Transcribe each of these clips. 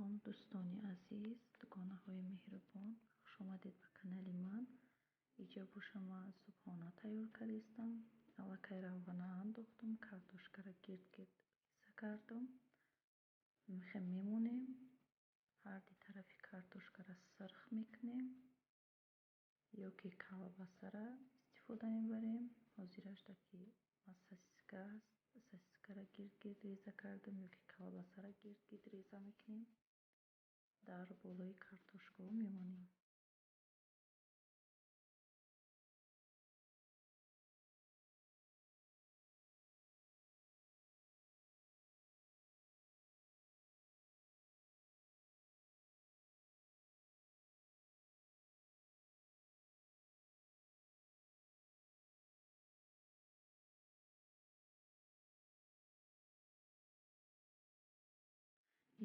Салом дӯстони азиз, дугонаҳои меҳрубон, хуш омадед ба канали ман. Иҷо бошама субхона тайёр кардистам. Аллакай равғана андохтам, картошкара гирд-гирд риза кардам. Мехем мемонем, ҳарди тарафи картошкара сирх мекунем ё ки калбасара истифода мебарем. Ҳозираш даки сосиска аст, сосискара гирд-гирд риза кардам ё ки калбасара гирд-гирд риза мекунем. дар болои картошка мемонем.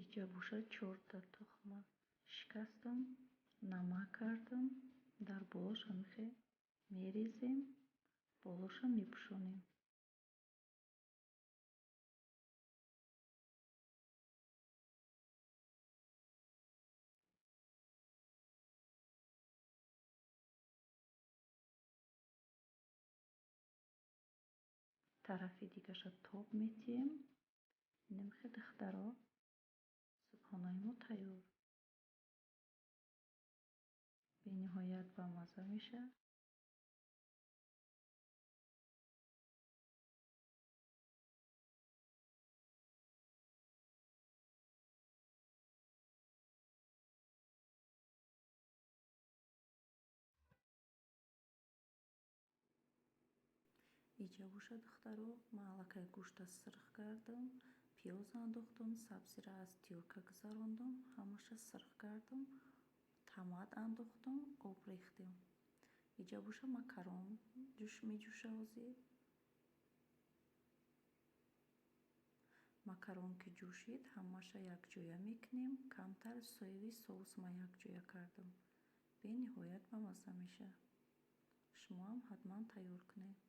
Иҷа боша 4 тухма шикастам, намак кардам, дар болоша мерезем, болоша мепӯшонем. тарафи дигаша тоб метиҳем. Намхе духтаро, субхонаи мо тайёр. бениҳоят бамаза меша. иҷа боша духтаро, ман аллакай гӯшта сирх кардам, пиёз андохтам, сабзиро аз тиёрка гузарондам, ҳамаша сирх кардам, томат андохтам, об рехтем. иҷа боша макарон меҷӯша. ҳозир макарон ки ҷӯшид, ҳамаша якҷоя мекунем. камтар соеви соус ман якҷоя кардам. бениҳоят бамаза меша. шумоам ҳатман тайёр кунед.